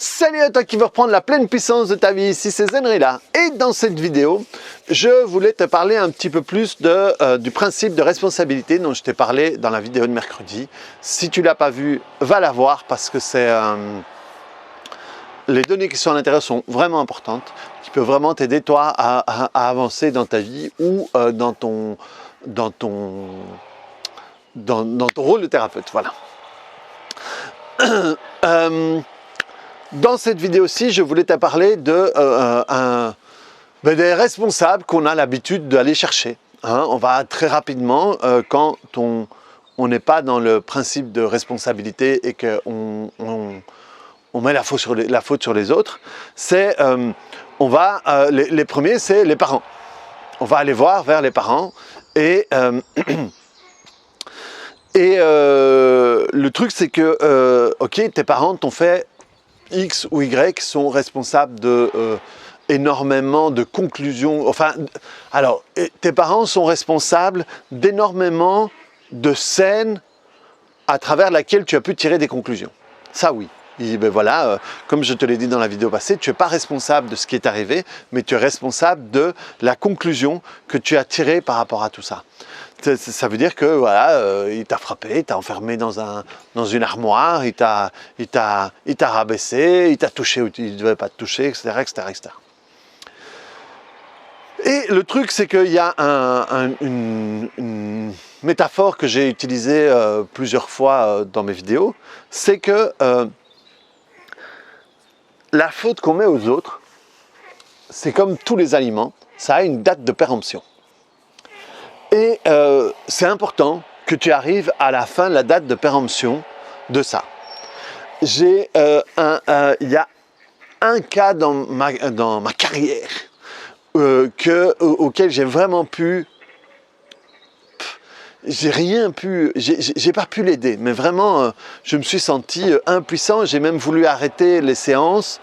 Salut à toi qui veux reprendre la pleine puissance de ta vie, ici c'est Zenrila. Et dans cette vidéo, je voulais te parler un petit peu plus du principe de responsabilité dont je t'ai parlé dans la vidéo de mercredi. Si tu ne l'as pas vu, va la voir parce que c'est les données qui sont à l'intérieur sont vraiment importantes, qui peuvent vraiment t'aider toi à avancer dans ta vie ou dans ton rôle de thérapeute. Voilà. Dans cette vidéo-ci, je voulais te parler des responsables qu'on a l'habitude d'aller chercher. On va très rapidement, quand on n'est pas dans le principe de responsabilité et qu'on met la faute sur les autres, c'est les premiers, c'est les parents. On va aller voir vers les parents et le truc, c'est que, ok, tes parents t'ont fait X ou Y, sont responsables de énormément de conclusions. Enfin, alors, tes parents sont responsables d'énormément de scènes à travers laquelle tu as pu tirer des conclusions. Ça, oui. Et ben voilà, comme je te l'ai dit dans la vidéo passée, tu n'es pas responsable de ce qui est arrivé, mais tu es responsable de la conclusion que tu as tirée par rapport à tout ça. Ça veut dire que voilà, il t'a frappé, il t'a enfermé dans une armoire, il t'a rabaissé, il t'a touché où il ne devait pas te toucher, etc., etc., etc. Et le truc, c'est qu'il y a une métaphore que j'ai utilisée plusieurs fois dans mes vidéos, c'est que la faute qu'on met aux autres, c'est comme tous les aliments, ça a une date de péremption. Et c'est important que tu arrives à la fin de la date de péremption de ça. Il y a un cas dans ma carrière auquel j'ai vraiment pu... J'ai pas pu l'aider, mais vraiment, je me suis senti impuissant. J'ai même voulu arrêter les séances,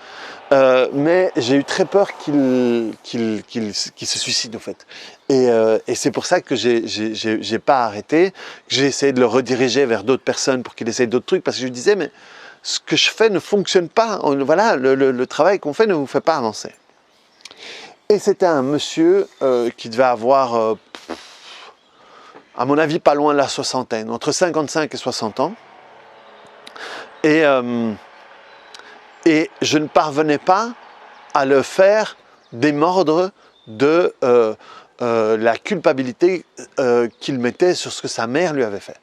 mais j'ai eu très peur qu'il se suicide, en fait. Et c'est pour ça que j'ai pas arrêté. J'ai essayé de le rediriger vers d'autres personnes pour qu'il essaye d'autres trucs, parce que je lui disais, mais ce que je fais ne fonctionne pas. Voilà, le travail qu'on fait ne vous fait pas avancer. Et c'était un monsieur qui devait avoir... à mon avis, pas loin de la soixantaine, entre 55 et 60 ans. Et je ne parvenais pas à le faire démordre de la culpabilité qu'il mettait sur ce que sa mère lui avait fait.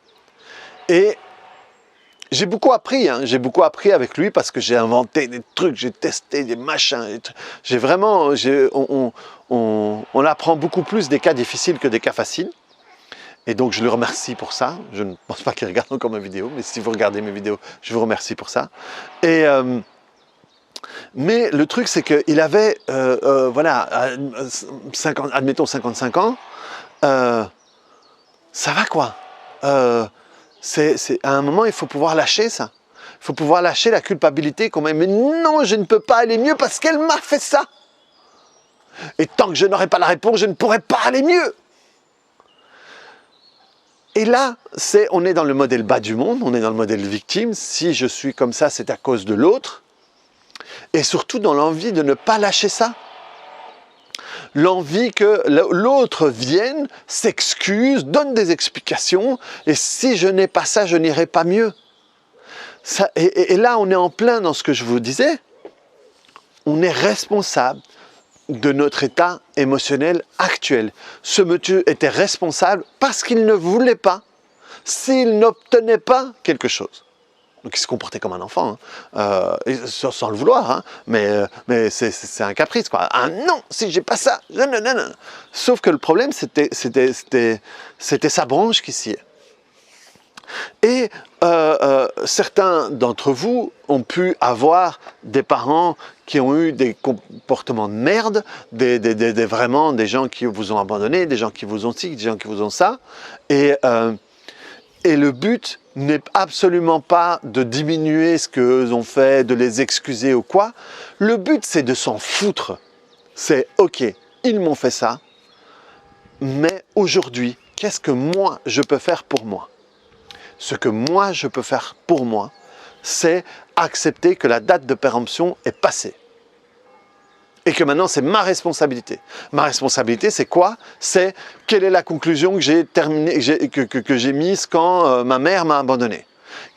Et j'ai beaucoup appris, j'ai beaucoup appris avec lui parce que j'ai inventé des trucs, j'ai testé des machins. J'ai vraiment, on apprend beaucoup plus des cas difficiles que des cas faciles. Et donc, je le remercie pour ça. Je ne pense pas qu'il regarde encore mes vidéos, mais si vous regardez mes vidéos, je vous remercie pour ça. Et, mais le truc, c'est qu'il avait, voilà, admettons 55 ans, ça va quoi. À un moment, il faut pouvoir lâcher ça. Il faut pouvoir lâcher la culpabilité qu'on met. Mais non, je ne peux pas aller mieux parce qu'elle m'a fait ça. Et tant que je n'aurai pas la réponse, je ne pourrai pas aller mieux. Et là, on est dans le modèle bas du monde, on est dans le modèle victime. Si je suis comme ça, c'est à cause de l'autre. Et surtout dans l'envie de ne pas lâcher ça. L'envie que l'autre vienne, s'excuse, donne des explications. Et si je n'ai pas ça, je n'irai pas mieux. Et là, on est en plein dans ce que je vous disais. On est responsable de notre état émotionnel actuel. Ce monsieur était responsable parce qu'il ne voulait pas, s'il n'obtenait pas quelque chose. Donc il se comportait comme un enfant, sans le vouloir, mais c'est un caprice, quoi. Ah non, si j'ai pas ça, non. Sauf que le problème, c'était sa branche qui sciait. Et certains d'entre vous ont pu avoir des parents qui ont eu des comportements de merde, vraiment des gens qui vous ont abandonné, des gens qui vous ont ci, des gens qui vous ont ça. Et le but n'est absolument pas de diminuer ce qu'eux ont fait, de les excuser ou quoi. Le but, c'est de s'en foutre. C'est « Ok, ils m'ont fait ça, mais aujourd'hui, qu'est-ce que moi, je peux faire pour moi ?» Ce que moi, je peux faire pour moi, c'est accepter que la date de péremption est passée. Et que maintenant, c'est ma responsabilité. Ma responsabilité, c'est quoi? C'est quelle est la conclusion que j'ai mise quand ma mère m'a abandonné?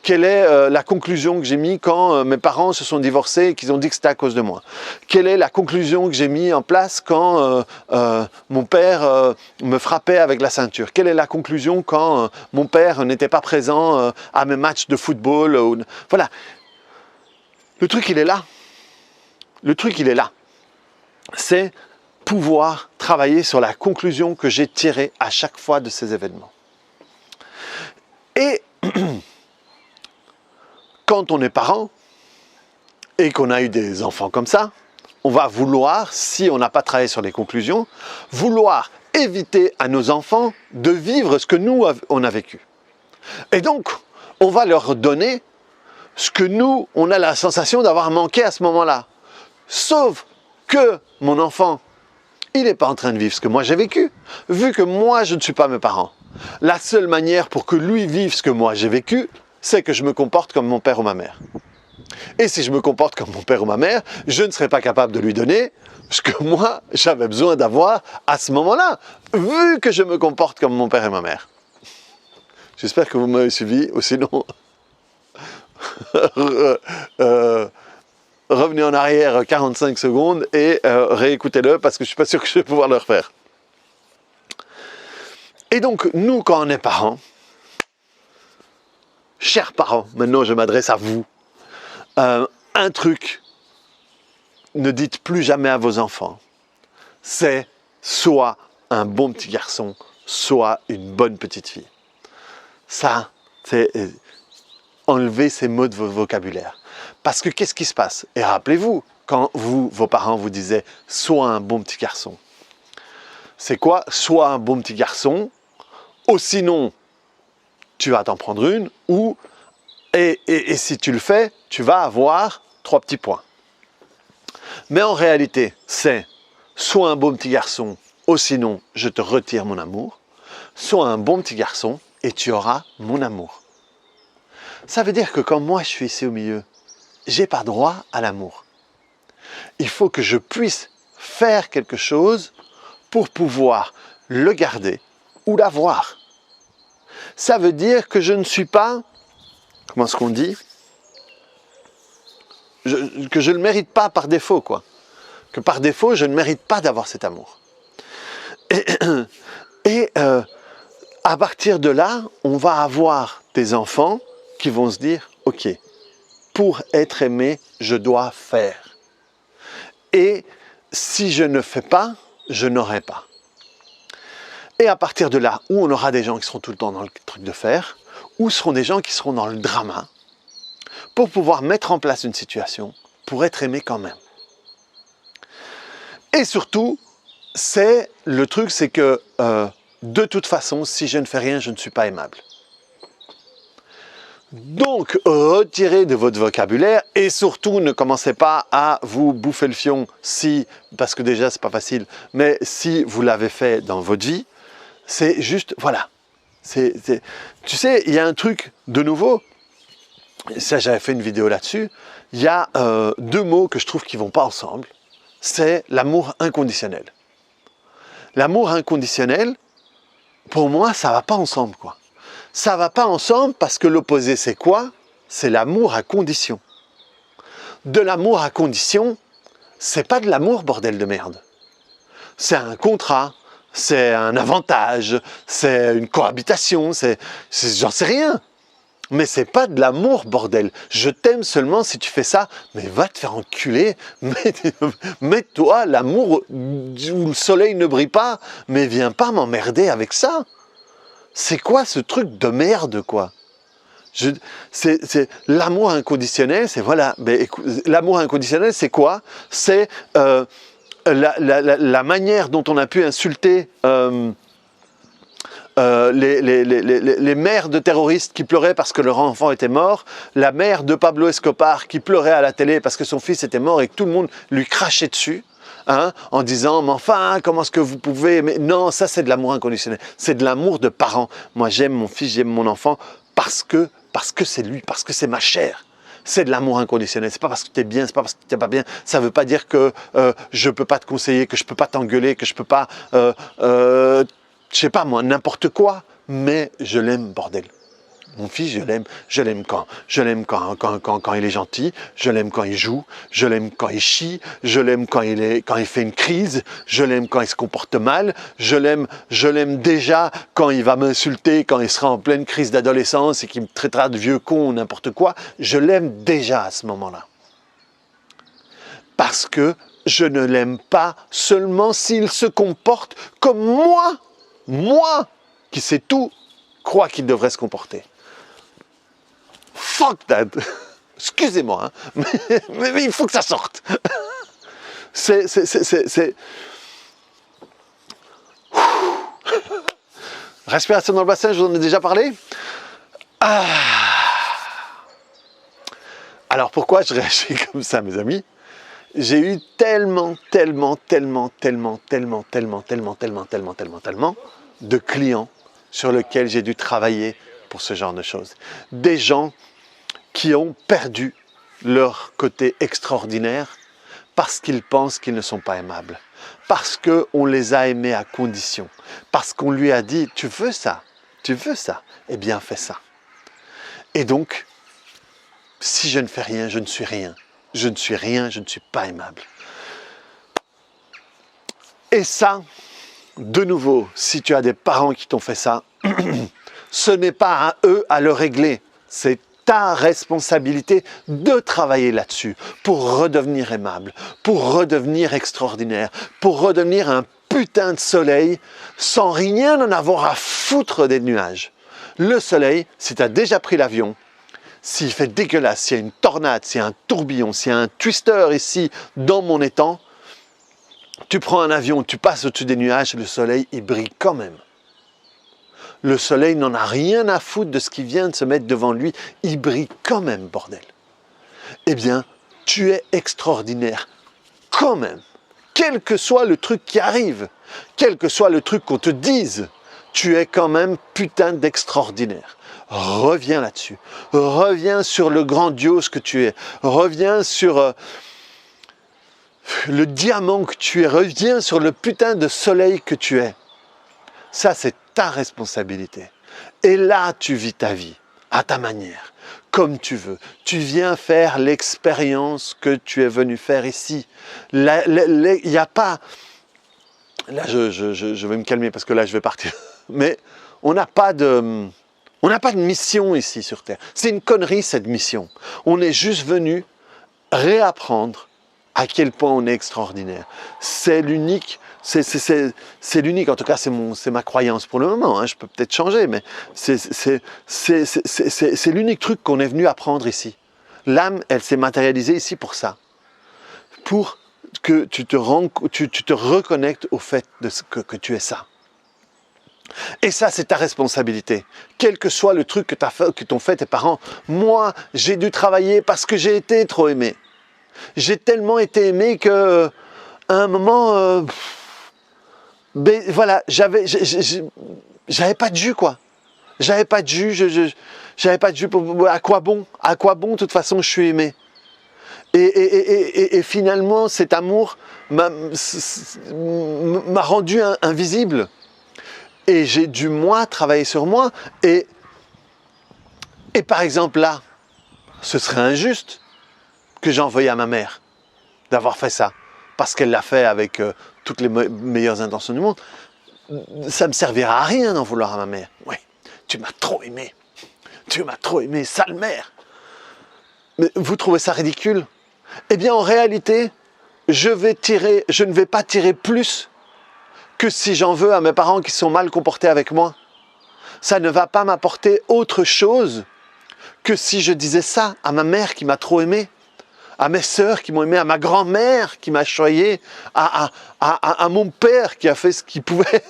Quelle est la conclusion que j'ai mise quand mes parents se sont divorcés et qu'ils ont dit que c'était à cause de moi? Quelle est la conclusion que j'ai mise en place quand mon père me frappait avec la ceinture? Quelle est la conclusion quand mon père n'était pas présent à mes matchs de football? Voilà. Le truc, il est là. Le truc, il est là. C'est pouvoir travailler sur la conclusion que j'ai tirée à chaque fois de ces événements. Et quand on est parent et qu'on a eu des enfants comme ça, on va vouloir, si on n'a pas travaillé sur les conclusions, vouloir éviter à nos enfants de vivre ce que nous, on a vécu. Et donc, on va leur donner ce que nous, on a la sensation d'avoir manqué à ce moment-là. Sauf que mon enfant, il n'est pas en train de vivre ce que moi j'ai vécu, vu que moi je ne suis pas mes parents. La seule manière pour que lui vive ce que moi j'ai vécu, c'est que je me comporte comme mon père ou ma mère. Et si je me comporte comme mon père ou ma mère, je ne serai pas capable de lui donner ce que moi j'avais besoin d'avoir à ce moment-là, vu que je me comporte comme mon père et ma mère. J'espère que vous m'avez suivi, ou sinon... revenez en arrière 45 secondes et réécoutez-le parce que je ne suis pas sûr que je vais pouvoir le refaire. Et donc, nous, quand on est parents, chers parents, maintenant je m'adresse à vous, un truc, ne dites plus jamais à vos enfants, c'est soit un bon petit garçon, soit une bonne petite fille. Ça, c'est enlever ces mots de votre vocabulaire. Parce que qu'est-ce qui se passe? Et rappelez-vous, quand vos parents vous disaient « sois un bon petit garçon », c'est quoi? Sois un bon petit garçon, ou sinon, tu vas t'en prendre une, ou, et si tu le fais, tu vas avoir 3 petits points. Mais en réalité, c'est « sois un bon petit garçon, ou sinon, je te retire mon amour », sois un bon petit garçon, et tu auras mon amour. Ça veut dire que quand moi je suis ici au milieu, j'ai pas droit à l'amour. Il faut que je puisse faire quelque chose pour pouvoir le garder ou l'avoir. Ça veut dire que je ne suis pas, comment est-ce qu'on dit, que je ne le mérite pas par défaut, quoi. Que par défaut, je ne mérite pas d'avoir cet amour. Et à partir de là, on va avoir des enfants qui vont se dire, ok, pour être aimé, je dois faire. Et si je ne fais pas, je n'aurai pas. Et à partir de là, où on aura des gens qui seront tout le temps dans le truc de faire, ou seront des gens qui seront dans le drama, pour pouvoir mettre en place une situation, pour être aimé quand même. Et surtout, c'est le truc, c'est que de toute façon, si je ne fais rien, je ne suis pas aimable. Donc, retirez de votre vocabulaire et surtout ne commencez pas à vous bouffer le fion si, parce que déjà c'est pas facile, mais si vous l'avez fait dans votre vie, c'est juste, voilà. Tu sais, il y a un truc de nouveau, ça j'avais fait une vidéo là-dessus, il y a 2 mots que je trouve qui vont pas ensemble, c'est l'amour inconditionnel. L'amour inconditionnel, pour moi, ça va pas ensemble, quoi. Ça ne va pas ensemble parce que l'opposé, c'est quoi? C'est l'amour à condition. De l'amour à condition, c'est pas de l'amour, bordel de merde. C'est un contrat, c'est un avantage, c'est une cohabitation, j'en sais rien. Mais c'est pas de l'amour, bordel. Je t'aime seulement si tu fais ça. Mais va te faire enculer. Mets-toi l'amour où le soleil ne brille pas. Mais viens pas m'emmerder avec ça. C'est quoi ce truc de merde, quoi? L'amour inconditionnel, c'est voilà. L'amour inconditionnel, c'est quoi? C'est la manière dont on a pu insulter les mères de terroristes qui pleuraient parce que leur enfant était mort, la mère de Pablo Escobar qui pleurait à la télé parce que son fils était mort et que tout le monde lui crachait dessus. Hein, en disant, mais enfin, comment est-ce que vous pouvez... Mais non, ça c'est de l'amour inconditionnel, c'est de l'amour de parents. Moi j'aime mon fils, j'aime mon enfant parce que c'est lui, parce que c'est ma chair. c'est de l'amour inconditionnel. C'est pas parce que tu es bien, c'est pas parce que tu n'es pas bien. Ça veut pas dire que je peux pas te conseiller, que je peux pas t'engueuler, que je peux pas, je sais pas moi, n'importe quoi. Mais je l'aime, bordel. Mon fils, je l'aime quand il est gentil, je l'aime quand il joue, je l'aime quand il chie, je l'aime quand il fait une crise, je l'aime quand il se comporte mal, je l'aime déjà quand il va m'insulter, quand il sera en pleine crise d'adolescence et qu'il me traitera de vieux con ou n'importe quoi, je l'aime déjà à ce moment-là. Parce que je ne l'aime pas seulement s'il se comporte comme moi, qui sais tout, crois qu'il devrait se comporter. Fuck that. Excusez-moi, hein, mais il faut que ça sorte. C'est... Respiration dans le bassin, je vous en ai déjà parlé. Alors pourquoi je réagis comme ça, mes amis? J'ai eu tellement de clients sur lesquels j'ai dû travailler pour ce genre de choses. Des gens qui ont perdu leur côté extraordinaire parce qu'ils pensent qu'ils ne sont pas aimables, parce qu'on les a aimés à condition, parce qu'on lui a dit « tu veux ça, eh bien fais ça ». Et donc, si je ne fais rien, je ne suis rien. Je ne suis rien, je ne suis pas aimable. Et ça, de nouveau, si tu as des parents qui t'ont fait ça, ce n'est pas à eux à le régler. C'est ta responsabilité de travailler là-dessus pour redevenir aimable, pour redevenir extraordinaire, pour redevenir un putain de soleil sans rien en avoir à foutre des nuages. Le soleil, si tu as déjà pris l'avion, s'il fait dégueulasse, s'il y a une tornade, s'il y a un tourbillon, s'il y a un twister ici dans mon étang, tu prends un avion, tu passes au-dessus des nuages, le soleil, il brille quand même. Le soleil n'en a rien à foutre de ce qui vient de se mettre devant lui, il brille quand même, bordel. Eh bien, tu es extraordinaire, quand même. Quel que soit le truc qui arrive, quel que soit le truc qu'on te dise, tu es quand même putain d'extraordinaire. Reviens là-dessus. Reviens sur le grandiose que tu es. Reviens sur le diamant que tu es. Reviens sur le putain de soleil que tu es. Ça, c'est ta responsabilité. Et là, tu vis ta vie, à ta manière, comme tu veux. Tu viens faire l'expérience que tu es venu faire ici. Il n'y a pas... Là, je vais me calmer parce que là, je vais partir. Mais on n'a pas de mission ici sur Terre. C'est une connerie, cette mission. On est juste venu réapprendre à quel point on est extraordinaire. C'est l'unique... C'est l'unique, en tout cas c'est ma croyance pour le moment, hein. Je peux peut-être changer, mais c'est l'unique truc qu'on est venu apprendre ici. L'âme, elle s'est matérialisée ici pour ça. Pour que tu te reconnectes au fait que tu es ça. Et ça, c'est ta responsabilité. Quel que soit le truc que t'ont fait tes parents. Moi, j'ai dû travailler parce que j'ai été trop aimé. J'ai tellement été aimé que, à un moment... ben voilà, j'avais pas de jus, quoi. J'avais pas de jus, j'avais pas de jus. À quoi bon? À quoi bon? De toute façon, je suis aimé. Et finalement, cet amour m'a rendu invisible. Et j'ai dû, moi, travailler sur moi. Et par exemple, là, ce serait injuste que j'en veuille à ma mère d'avoir fait ça. Parce qu'elle l'a fait avec toutes les meilleures intentions du monde. Ça ne me servira à rien d'en vouloir à ma mère. Oui, tu m'as trop aimé. Tu m'as trop aimé, sale mère. Mais vous trouvez ça ridicule? Eh bien, en réalité, je ne vais pas tirer plus que si j'en veux à mes parents qui sont mal comportés avec moi. Ça ne va pas m'apporter autre chose que si je disais ça à ma mère qui m'a trop aimé, à mes sœurs qui m'ont aimé, à ma grand-mère qui m'a choyé, à mon père qui a fait ce qu'il pouvait.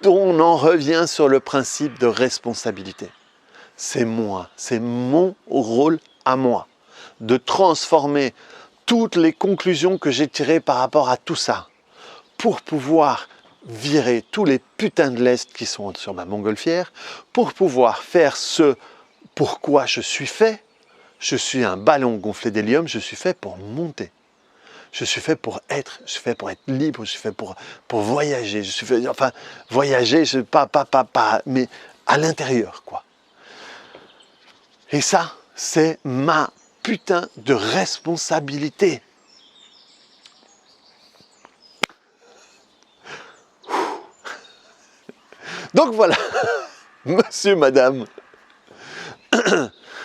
On en revient sur le principe de responsabilité. C'est moi, c'est mon rôle à moi, de transformer toutes les conclusions que j'ai tirées par rapport à tout ça, pour pouvoir virer tous les putains de lest qui sont sur ma montgolfière pour pouvoir faire ce pourquoi je suis fait. Je suis un ballon gonflé d'hélium, je suis fait pour monter. Je suis fait pour être, je suis fait pour être libre, je suis fait pour voyager, je suis fait, enfin, voyager, pas, mais à l'intérieur, quoi. Et ça, c'est ma putain de responsabilité. Donc voilà, monsieur, madame,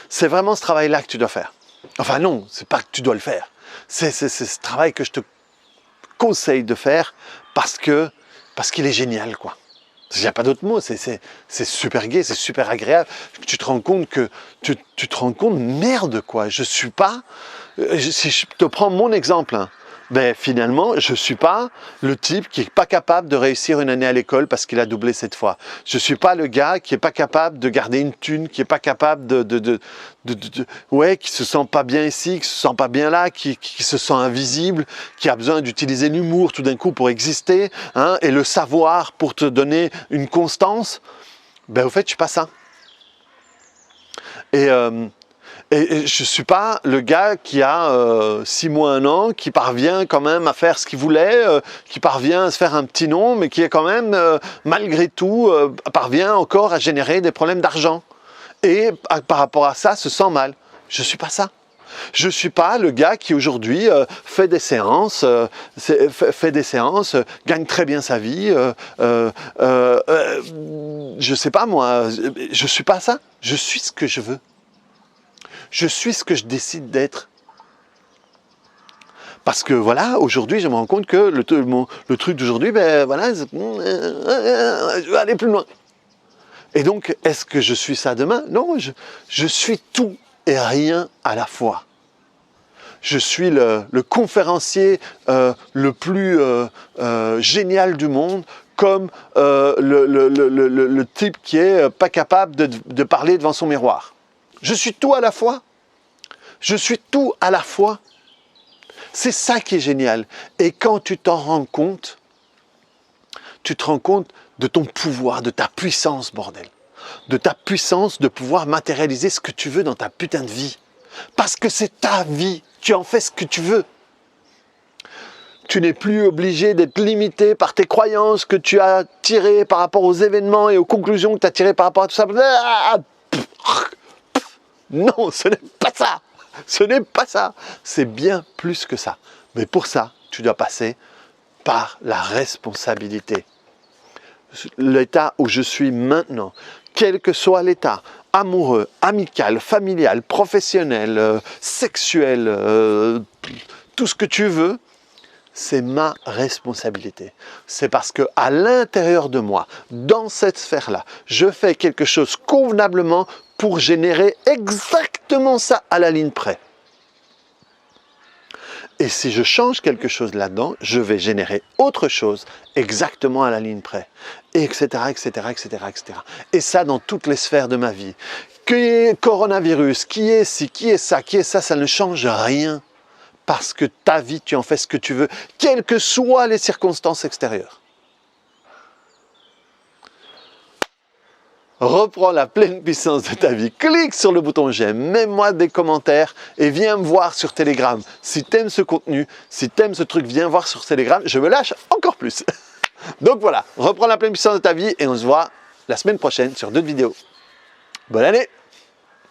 c'est vraiment ce travail-là que tu dois faire. Enfin non, c'est pas que tu dois le faire. C'est ce travail que je te conseille de faire parce qu'il est génial, quoi. Il n'y a pas d'autre mot, c'est super gai, c'est super agréable. Tu te rends compte que, tu te rends compte, merde, quoi, je suis pas, si je te prends mon exemple, hein, ben finalement, je ne suis pas le type qui n'est pas capable de réussir une année à l'école parce qu'il a doublé cette fois. Je ne suis pas le gars qui n'est pas capable de garder une thune, qui n'est pas capable ouais, qui se sent pas bien ici, qui se sent pas bien là, qui se sent invisible, qui a besoin d'utiliser l'humour tout d'un coup pour exister, hein, et le savoir pour te donner une constance. Ben au fait, je suis pas ça. Et je ne suis pas le gars qui a 6 mois, 1 an, qui parvient quand même à faire ce qu'il voulait, qui parvient à se faire un petit nom, mais qui est quand même, malgré tout, parvient encore à générer des problèmes d'argent. Et par rapport à ça, se sent mal. Je ne suis pas ça. Je ne suis pas le gars qui aujourd'hui fait des séances, gagne très bien sa vie, je ne sais pas moi, je ne suis pas ça. Je suis ce que je veux. Je suis ce que je décide d'être. Parce que voilà, aujourd'hui, je me rends compte que le truc d'aujourd'hui, ben voilà, je vais aller plus loin. Et donc, est-ce que je suis ça demain? Non, je suis tout et rien à la fois. Je suis le conférencier le plus génial du monde, comme le type qui est pas capable de parler devant son miroir. Je suis tout à la fois. Je suis tout à la fois. C'est ça qui est génial. Et quand tu t'en rends compte, tu te rends compte de ton pouvoir, de ta puissance, bordel. De ta puissance de pouvoir matérialiser ce que tu veux dans ta putain de vie. Parce que c'est ta vie. Tu en fais ce que tu veux. Tu n'es plus obligé d'être limité par tes croyances que tu as tirées par rapport aux événements et aux conclusions que tu as tirées par rapport à tout ça. Non, ce n'est pas ça. Ce n'est pas ça. C'est bien plus que ça. Mais pour ça, tu dois passer par la responsabilité. L'état où je suis maintenant, quel que soit l'état, amoureux, amical, familial, professionnel, sexuel, tout ce que tu veux, c'est ma responsabilité. C'est parce que à l'intérieur de moi, dans cette sphère-là, je fais quelque chose convenablement pour générer exactement ça à la ligne près. Et si je change quelque chose là-dedans, je vais générer autre chose exactement à la ligne près. Et etc., etc., etc., etc. Et ça dans toutes les sphères de ma vie. Qui est coronavirus, qui est ci, qui est ça, ça ne change rien. Parce que ta vie, tu en fais ce que tu veux, quelles que soient les circonstances extérieures. Reprends la pleine puissance de ta vie. Clique sur le bouton j'aime, mets-moi des commentaires et viens me voir sur Telegram. Si tu aimes ce contenu, si tu aimes ce truc, viens voir sur Telegram, je me lâche encore plus. Donc voilà, reprends la pleine puissance de ta vie et on se voit la semaine prochaine sur d'autres vidéos. Bonne année!